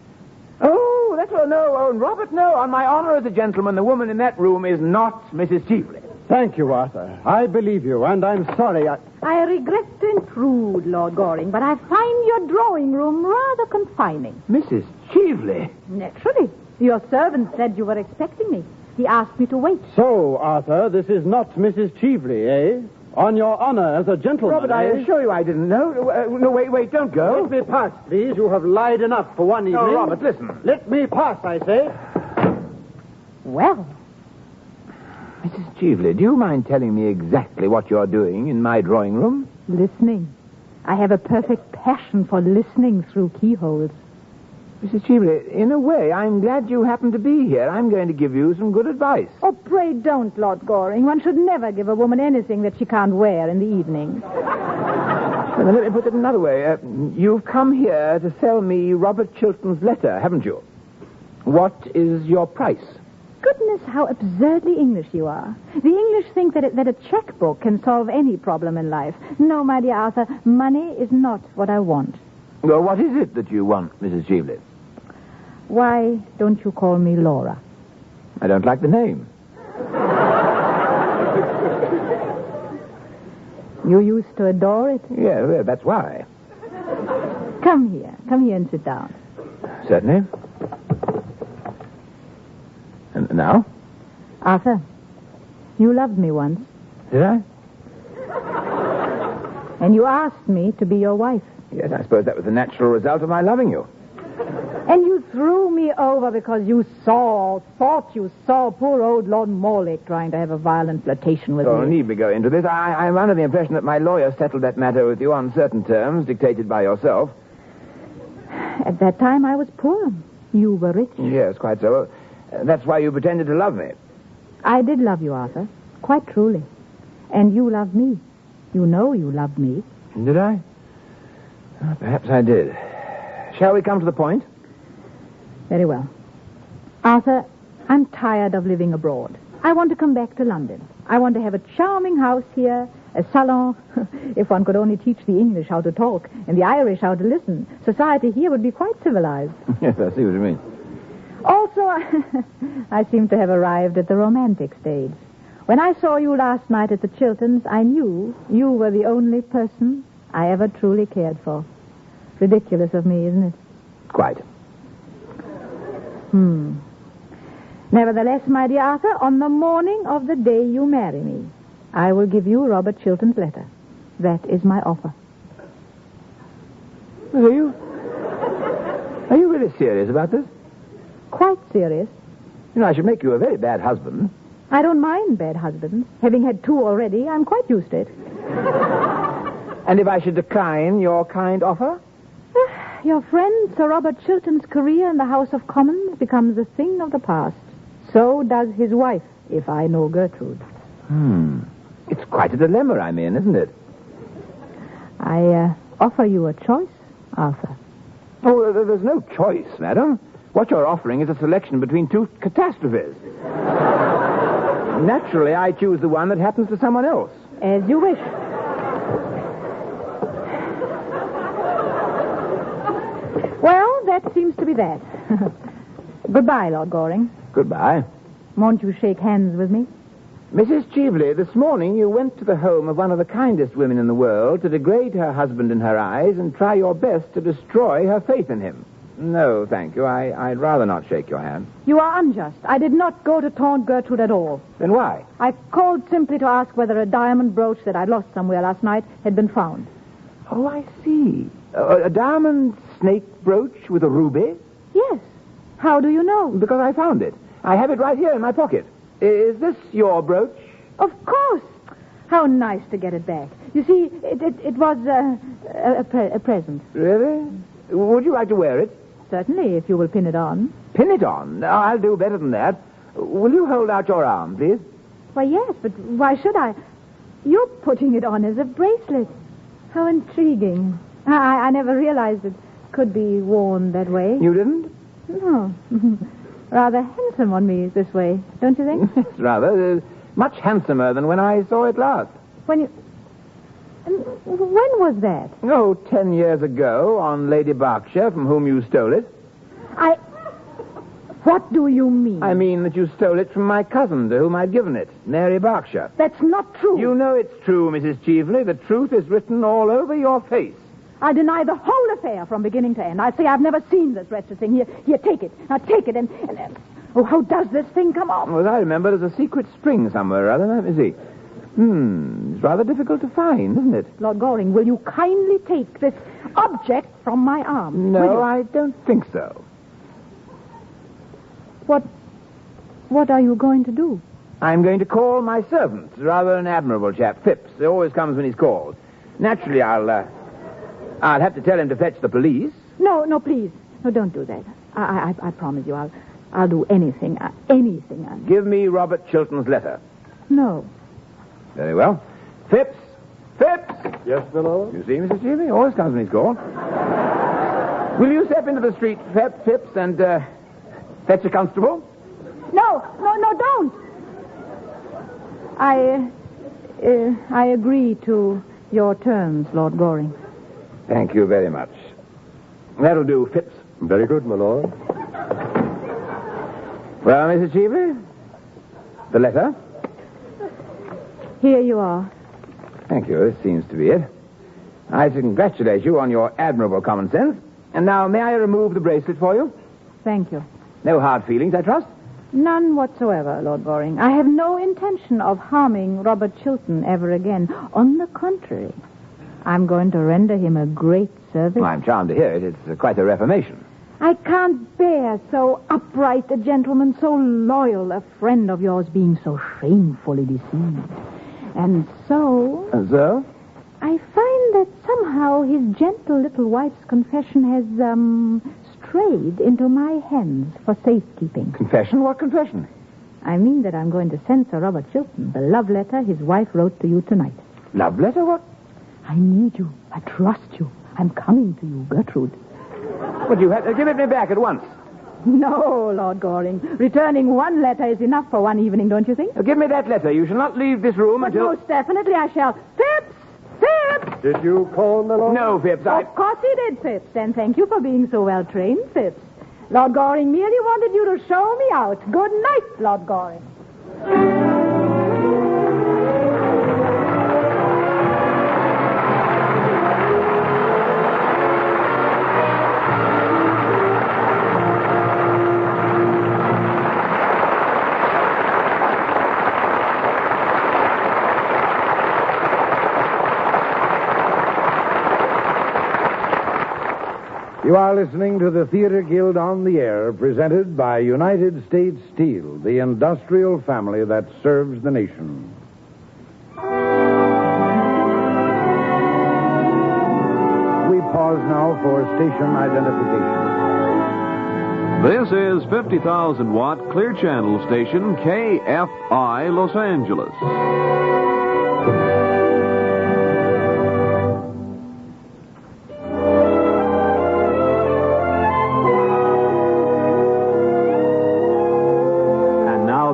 Oh, that's all. No, Robert, no. On my honor as a gentleman, the woman in that room is not Mrs. Cheevely. Thank you, Arthur. I believe you, and I'm sorry I regret to intrude, Lord Goring, but I find your drawing room rather confining. Mrs. Cheevely? Naturally. Your servant said you were expecting me. He asked me to wait. So, Arthur, this is not Mrs. Cheevely, eh? On your honor as a gentleman, Robert, I assure you I didn't know. No, wait, don't go. Let me pass, please. You have lied enough for one evening. No, Robert, listen. Let me pass, I say. Well... Mrs. Cheevely, do you mind telling me exactly what you're doing in my drawing room? Listening. I have a perfect passion for listening through keyholes. Mrs. Cheevely, in a way, I'm glad you happen to be here. I'm going to give you some good advice. Oh, pray don't, Lord Goring. One should never give a woman anything that she can't wear in the evening. Well, let me put it another way. You've come here to sell me Robert Chilton's letter, haven't you? What is your price? Goodness, how absurdly English you are. The English think that a checkbook can solve any problem in life. No, my dear Arthur, money is not what I want. Well, what is it that you want, Mrs. Cheevely? Why don't you call me Laura? I don't like the name. You used to adore it? Yeah, well, that's why. Come here and sit down. Certainly. And now? Arthur, you loved me once. Did I? And you asked me to be your wife. Yes, I suppose that was the natural result of my loving you. And you threw me over because you thought you saw poor old Lord Morley trying to have a violent flirtation with Oh, me. need we go into this? I'm under the impression that my lawyer settled that matter with you on certain terms dictated by yourself. At that time, I was poor. You were rich. Yes, quite so. That's why you pretended to love me. I did love you, Arthur. Quite truly. And you loved me. You know you loved me. Did I? Perhaps I did. Shall we come to the point? Very well. Arthur, I'm tired of living abroad. I want to come back to London. I want to have a charming house here, a salon. If one could only teach the English how to talk and the Irish how to listen, society here would be quite civilized. Yes, I see what you mean. Also, so I seem to have arrived at the romantic stage. When I saw you last night at the Chiltons, I knew you were the only person I ever truly cared for. Ridiculous of me, isn't it? Quite. Nevertheless, my dear Arthur, on the morning of the day you marry me, I will give you Robert Chilton's letter. That is my offer. Are you really serious about this? Quite serious. You know, I should make you a very bad husband. I don't mind bad husbands. Having had 2 already, I'm quite used to it. And if I should decline your kind offer? Your friend Sir Robert Chilton's career in the House of Commons becomes a thing of the past. So does his wife, if I know Gertrude. It's quite a dilemma I'm in, isn't it? I offer you a choice, Arthur. Oh, there's no choice, madam. What you're offering is a selection between 2 catastrophes. Naturally, I choose the one that happens to someone else. As you wish. Well, that seems to be that. Goodbye, Lord Goring. Goodbye. Won't you shake hands with me? Mrs. Cheveley, this morning you went to the home of one of the kindest women in the world to degrade her husband in her eyes and try your best to destroy her faith in him. No, thank you. I'd rather not shake your hand. You are unjust. I did not go to taunt Gertrude at all. Then why? I called simply to ask whether a diamond brooch that I'd lost somewhere last night had been found. Oh, I see. A diamond snake brooch with a ruby? Yes. How do you know? Because I found it. I have it right here in my pocket. Is this your brooch? Of course. How nice to get it back. You see, it was a present. Really? Would you like to wear it? Certainly, if you will pin it on. Pin it on? I'll do better than that. Will you hold out your arm, please? Why, yes, but why should I? You're putting it on as a bracelet. How intriguing. I never realized it could be worn that way. You didn't? No. Rather handsome on me this way, don't you think? Yes, rather. Much handsomer than when I saw it last. When was that? Oh, 10 years ago, on Lady Berkshire, from whom you stole it. What do you mean? I mean that you stole it from my cousin, to whom I'd given it, Mary Berkshire. That's not true. You know it's true, Mrs. Cheveley. The truth is written all over your face. I deny the whole affair from beginning to end. I say I've never seen this wretched thing. Here, take it. Now take it and oh, how does this thing come off? Well, as I remember, there's a secret spring somewhere or other. Let me see. It's rather difficult to find, isn't it? Lord Goring, will you kindly take this object from my arm? No, I don't think so. What are you going to do? I'm going to call my servant, rather an admirable chap, Phipps. He always comes when he's called. Naturally, I'll have to tell him to fetch the police. No, please. No, don't do that. I promise you, I'll do anything. Anything. Give me Robert Chilton's letter. No. Very well. Phipps! Yes, my lord? You see, Mrs. Cheveley? Always comes when he's called. Will you step into the street, Phipps, and fetch a constable? No, don't. I agree to your terms, Lord Goring. Thank you very much. That'll do, Phipps. Very good, my lord. Well, Mrs. Cheveley, the letter. Here you are. Thank you. This seems to be it. I congratulate you on your admirable common sense. And now, may I remove the bracelet for you? Thank you. No hard feelings, I trust? None whatsoever, Lord Goring. I have no intention of harming Robert Chilton ever again. On the contrary, I'm going to render him a great service. Well, I'm charmed to hear it. It's quite a reformation. I can't bear so upright a gentleman, so loyal a friend of yours being so shamefully deceived. And so... And so? I find that somehow his gentle little wife's confession has, strayed into my hands for safekeeping. Confession? What confession? I mean that I'm going to send Sir Robert Chilton the love letter his wife wrote to you tonight. Love letter? What? I need you. I trust you. I'm coming to you, Gertrude. But you have to give it me back at once. No, Lord Goring. Returning one letter is enough for one evening, don't you think? Give me that letter. You shall not leave this room but until... most definitely I shall. Phipps! Did you call, my lord? No, Phipps, Of course he did, Phipps. And thank you for being so well trained, Phipps. Lord Goring merely wanted you to show me out. Good night, Lord Goring. You are listening to the Theater Guild on the Air, presented by United States Steel, the industrial family that serves the nation. We pause now for station identification. This is 50,000 watt Clear Channel station KFI Los Angeles.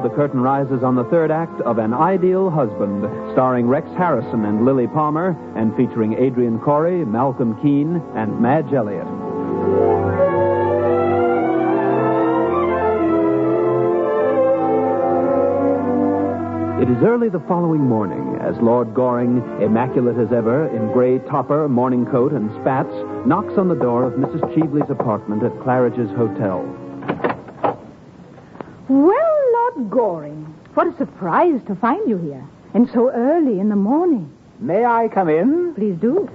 The curtain rises on the third act of An Ideal Husband, starring Rex Harrison and Lily Palmer, and featuring Adrian Corey, Malcolm Keane, and Madge Elliott. It is early the following morning as Lord Goring, immaculate as ever, in gray topper, morning coat, and spats, knocks on the door of Mrs. Cheevely's apartment at Claridge's Hotel. Well, Lord Goring, what a surprise to find you here. And so early in the morning. May I come in? Please do.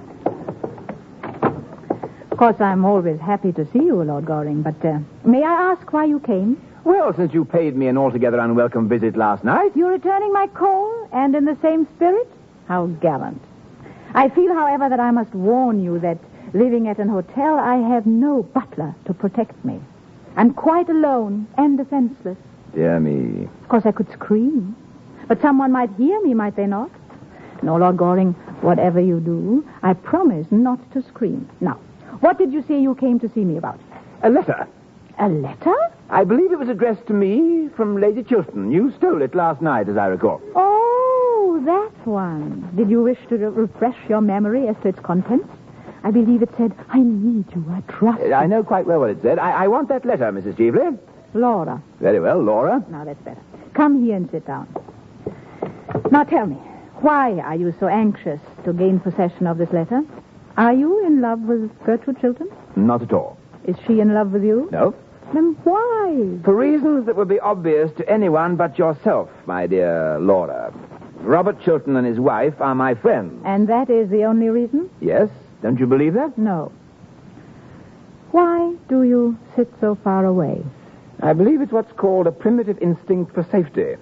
Of course, I'm always happy to see you, Lord Goring, but may I ask why you came? Well, since you paid me an altogether unwelcome visit last night. You're returning my call, and in the same spirit? How gallant. I feel, however, that I must warn you that living at an hotel, I have no butler to protect me. I'm quite alone and defenseless. Dear me. Of course, I could scream. But someone might hear me, might they not? No, Lord Goring, whatever you do, I promise not to scream. Now, what did you say you came to see me about? A letter. A letter? I believe it was addressed to me from Lady Chilton. You stole it last night, as I recall. Oh, that one. Did you wish to refresh your memory as to its contents? I believe it said, I need you, I trust you. I know quite well what it said. I want that letter, Mrs. Cheevely. Laura. Very well, Laura. Now, that's better. Come here and sit down. Now, tell me, why are you so anxious to gain possession of this letter? Are you in love with Gertrude Chilton? Not at all. Is she in love with you? No. Then why? For reasons that would be obvious to anyone but yourself, my dear Laura. Robert Chilton and his wife are my friends. And that is the only reason? Yes. Don't you believe that? No. Why do you sit so far away? I believe it's what's called a primitive instinct for safety.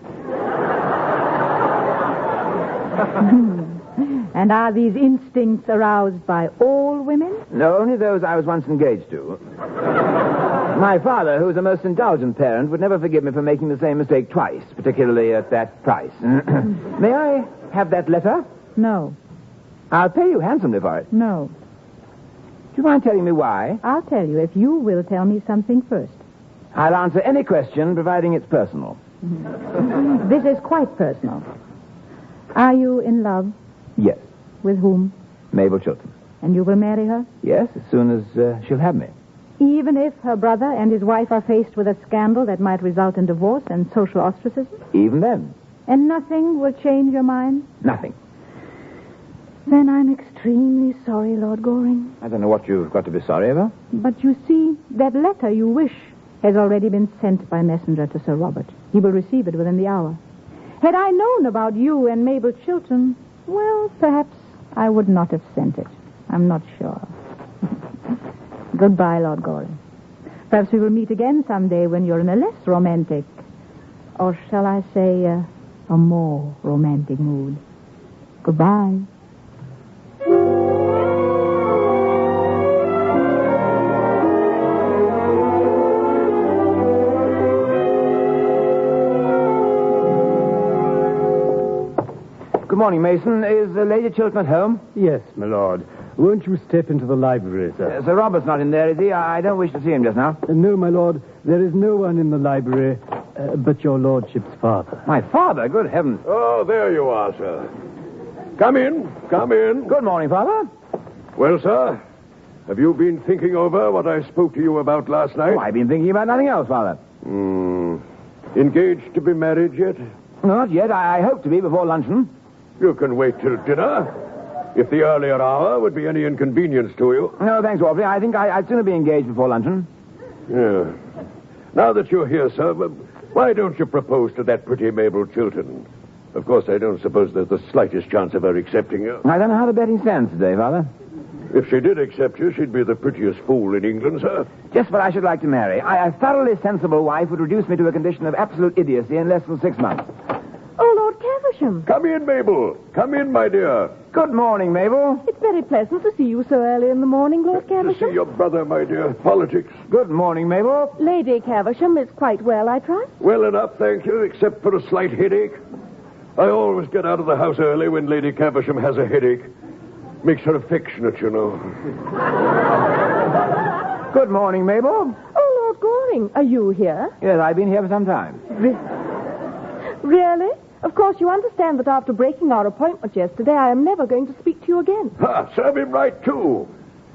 And are these instincts aroused by all women? No, only those I was once engaged to. My father, who was a most indulgent parent, would never forgive me for making the same mistake twice, particularly at that price. May I have that letter? No. I'll pay you handsomely for it. No. Do you mind telling me why? I'll tell you if you will tell me something first. I'll answer any question, providing it's personal. This is quite personal. Are you in love? Yes. With whom? Mabel Chilton. And you will marry her? Yes, as soon as she'll have me. Even if her brother and his wife are faced with a scandal that might result in divorce and social ostracism? Even then. And nothing will change your mind? Nothing. Then I'm extremely sorry, Lord Goring. I don't know what you've got to be sorry about. But you see, that letter you wish has already been sent by messenger to Sir Robert. He will receive it within the hour. Had I known about you and Mabel Chilton, well, perhaps I would not have sent it. I'm not sure. Goodbye, Lord Goring. Perhaps we will meet again someday when you're in a less romantic, or shall I say, a more romantic mood. Goodbye. Good morning, Mason. Is Lady Chilton at home? Yes, my lord. Won't you step into the library, sir? Sir Robert's not in there, is he? I don't wish to see him just now. No, my lord. There is no one in the library but your lordship's father. My father? Good heavens. Oh, there you are, sir. Come in. Come in. Good morning, Father. Well, sir, Have you been thinking over what I spoke to you about last night? Oh, I've been thinking about nothing else, Father. Engaged to be married yet? Not yet. I hope to be before luncheon. You can wait till dinner. If the earlier hour would be any inconvenience to you. No, thanks, Aubrey. I think I'd sooner be engaged before luncheon. Yeah. Now that you're here, sir, why don't you propose to that pretty Mabel Chilton? Of course, I don't suppose there's the slightest chance of her accepting you. I don't know how the betting stands today, Father. If she did accept you, she'd be the prettiest fool in England, sir. Just what I should like to marry. A thoroughly sensible wife would reduce me to a condition of absolute idiocy in less than 6 months. Oh, Lord Caversham. Come in, Mabel. Come in, my dear. Good morning, Mabel. It's very pleasant to see you so early in the morning, Lord To Caversham. see your brother, my dear. Politics. Good morning, Mabel. Lady Caversham is quite well, I trust. Well enough, thank you, except for a slight headache. I always get out of the house early when Lady Caversham has a headache. Makes her affectionate, you know. Good morning, Mabel. Oh, Lord Goring, are you here? Yes, I've been here for some time. Really? Of course, you understand that after breaking our appointment yesterday, I am never going to speak to you again. Serve him right, too.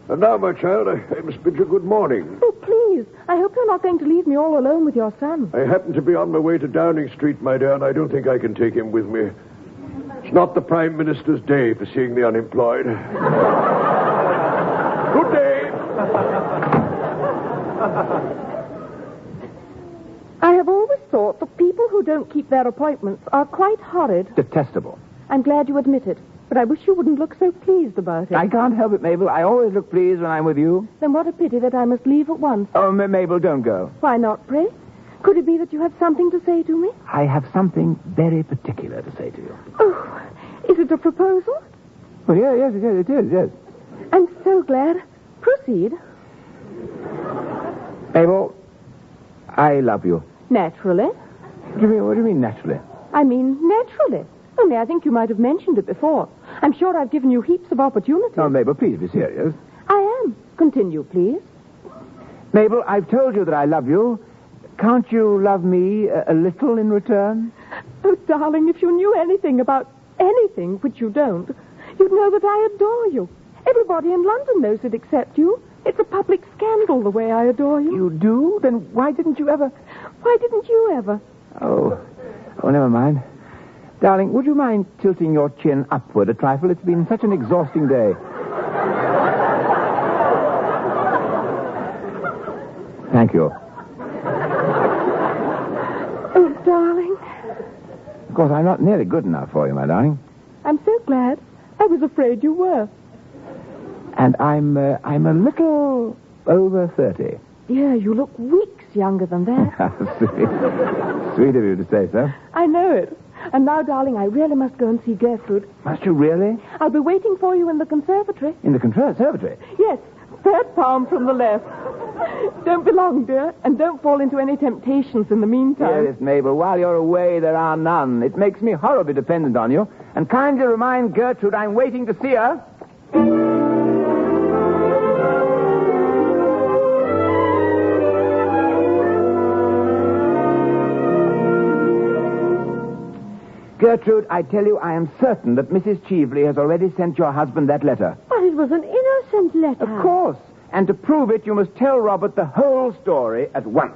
And now, my child, I must bid you good morning. Oh, please. I hope you're not going to leave me all alone with your son. I happen to be on my way to Downing Street, my dear, and I don't think I can take him with me. It's not the Prime Minister's day for seeing the unemployed. Good day. I have always thought that people who don't keep their appointments are quite horrid. Detestable. I'm glad you admit it, but I wish you wouldn't look so pleased about it. I can't help it, Mabel. I always look pleased when I'm with you. Then what a pity that I must leave at once. Oh, Mabel, don't go. Why not, pray? Could it be that you have something to say to me? I have something very particular to say to you. Oh, is it a proposal? Well, yes, it is, yes. I'm so glad. Proceed. Mabel, I love you. Naturally. What do you mean, naturally? I mean, naturally. Only I think you might have mentioned it before. I'm sure I've given you heaps of opportunities. Oh, Mabel, please be serious. I am. Continue, please. Mabel, I've told you that I love you. Can't you love me a little in return? Oh, darling, if you knew anything about anything, which you don't, you'd know that I adore you. Everybody in London knows it except you. It's a public scandal the way I adore you. You do? Then why didn't you ever... Why didn't you ever? Oh, never mind. Darling, would you mind tilting your chin upward a trifle? It's been such an exhausting day. Thank you. Oh, darling. Of course, I'm not nearly good enough for you, my darling. I'm so glad. I was afraid you were. And I'm a little over 30. Yeah, you look weeks younger than that. Sweet of you to say so. I know it. And now, darling, I really must go and see Gertrude. Must you really? I'll be waiting for you in the conservatory. In the conservatory? Yes, third palm from the left. Don't be long, dear, and don't fall into any temptations in the meantime. Yes, Mabel, while you're away, there are none. It makes me horribly dependent on you. And kindly remind Gertrude I'm waiting to see her. Gertrude, I tell you, I am certain that Mrs. Cheveley has already sent your husband that letter. But it was an innocent letter. Of course. And to prove it, you must tell Robert the whole story at once.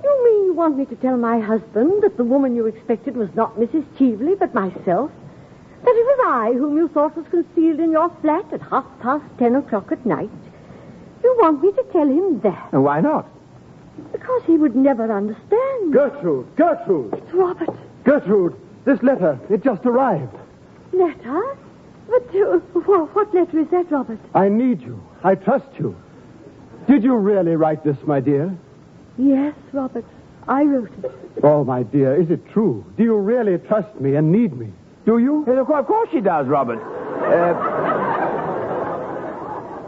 You mean you want me to tell my husband that the woman you expected was not Mrs. Cheveley, but myself? That it was I whom you thought was concealed in your flat at 10:30 at night? You want me to tell him that? And why not? Because he would never understand. Gertrude! It's Robert. Gertrude! This letter, it just arrived. Letter? But what letter is that, Robert? I need you. I trust you. Did you really write this, my dear? Yes, Robert. I wrote it. Oh, my dear, is it true? Do you really trust me and need me? Do you? Yes, of course she does, Robert.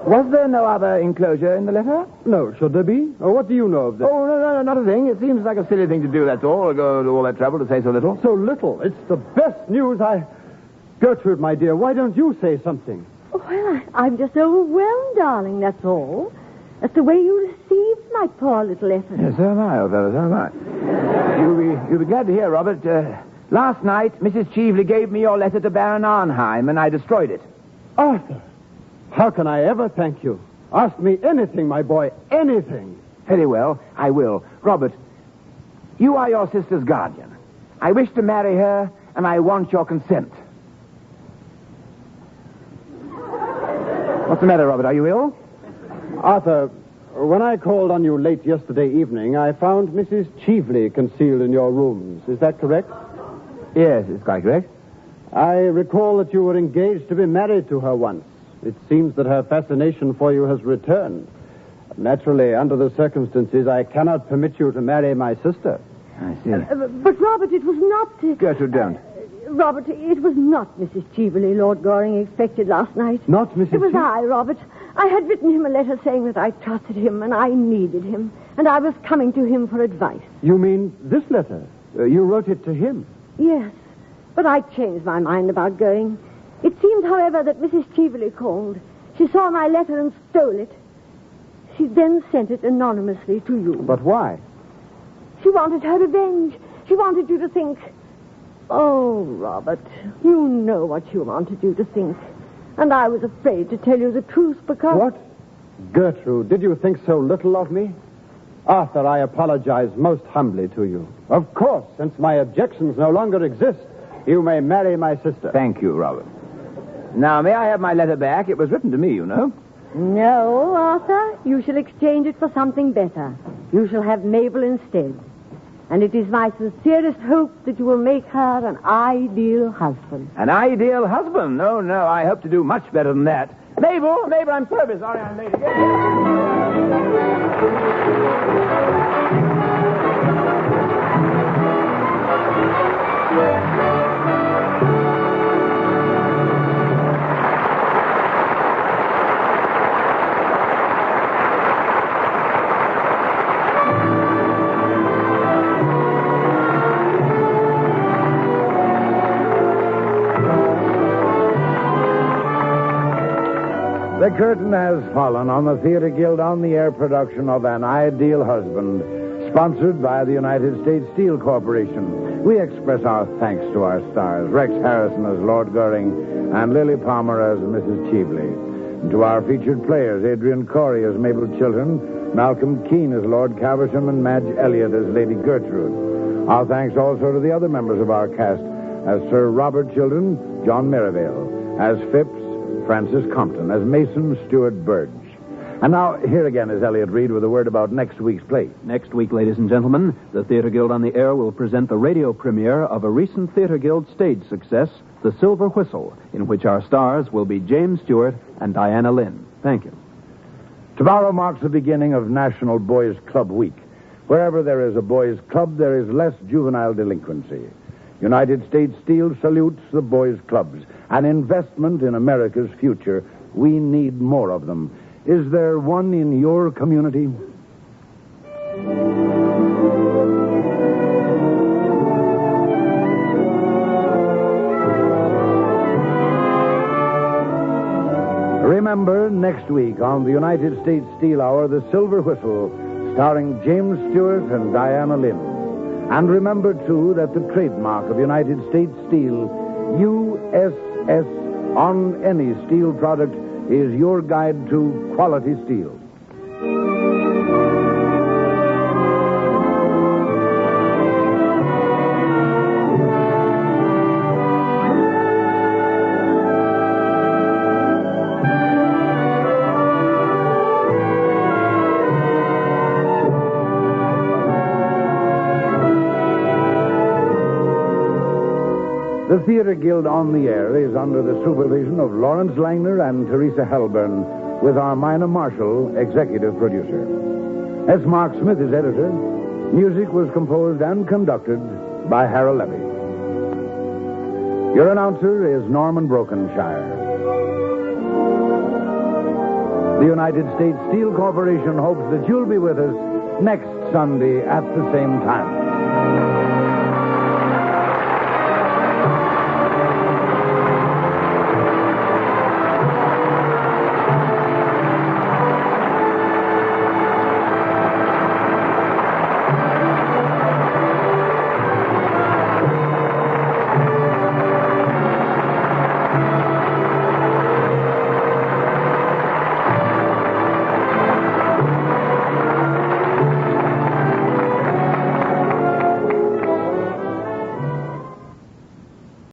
Was there no other enclosure in the letter? No, should there be? Or what do you know of this? Oh, no, not a thing. It seems like a silly thing to do, that's all. Or go to all that trouble to say so little. So little. It's the best news Gertrude, my dear, why don't you say something? Well, I'm just overwhelmed, darling, that's all. That's the way you received my poor little effort. Yes, so am I, old fellow, so am I. You'll be glad to hear, Robert. Last night, Mrs. Cheveley gave me your letter to Baron Arnheim, and I destroyed it. Arthur, how can I ever thank you? Ask me anything, my boy, anything. Very well, I will. Robert, you are your sister's guardian. I wish to marry her, and I want your consent. What's the matter, Robert? Are you ill? Arthur, when I called on you late yesterday evening, I found Mrs. Cheveley concealed in your rooms. Is that correct? Yes, it's quite correct. I recall that you were engaged to be married to her once. It seems that her fascination for you has returned. Naturally, under the circumstances, I cannot permit you to marry my sister. I see. But, Robert, it was not... Gertrude, don't. Robert, it was not Mrs. Cheveley Lord Goring expected last night. Not Mrs. It was I, Robert. I had written him a letter saying that I trusted him and I needed him, and I was coming to him for advice. You mean this letter? You wrote it to him? Yes, but I changed my mind about going. It seemed, however, that Mrs. Cheveley called. She saw my letter and stole it. She then sent it anonymously to you. But why? She wanted her revenge. She wanted you to think... Oh, Robert, you know what she wanted you to think. And I was afraid to tell you the truth because... What? Gertrude, did you think so little of me? Arthur, I apologize most humbly to you. Of course, since my objections no longer exist, you may marry my sister. Thank you, Robert. Now, may I have my letter back? It was written to me, you know. No, Arthur. You shall exchange it for something better. You shall have Mabel instead. And it is my sincerest hope that you will make her an ideal husband. An ideal husband? No, I hope to do much better than that. Mabel, I'm terribly sorry I'm late again. The curtain has fallen on the Theater Guild on the Air production of An Ideal Husband, sponsored by the United States Steel Corporation. We express our thanks to our stars, Rex Harrison as Lord Goring and Lily Palmer as Mrs. Cheveley. And to our featured players, Adrian Corey as Mabel Chiltern, Malcolm Keane as Lord Caversham, and Madge Elliott as Lady Gertrude. Our thanks also to the other members of our cast, as Sir Robert Chiltern, John Merivale, as Phipps, Francis Compton, as Mason Stuart Burge. And now, here again is Elliott Reed with a word about next week's play. Next week, ladies and gentlemen, the Theater Guild on the Air will present the radio premiere of a recent Theater Guild stage success, The Silver Whistle, in which our stars will be James Stewart and Diana Lynn. Thank you. Tomorrow marks the beginning of National Boys Club Week. Wherever there is a boys' club, there is less juvenile delinquency. United States Steel salutes the boys' clubs, an investment in America's future. We need more of them. Is there one in your community? Remember, next week on the United States Steel Hour, The Silver Whistle, starring James Stewart and Diana Lynn. And remember, too, that the trademark of United States Steel, USS, on any steel product is your guide to quality steel. The Theater Guild on the Air is under the supervision of Lawrence Langner and Teresa Halburn, with Armina Marshall, executive producer. S. Mark Smith is editor. Music was composed and conducted by Harold Levy. Your announcer is Norman Brokenshire. The United States Steel Corporation hopes that you'll be with us next Sunday at the same time.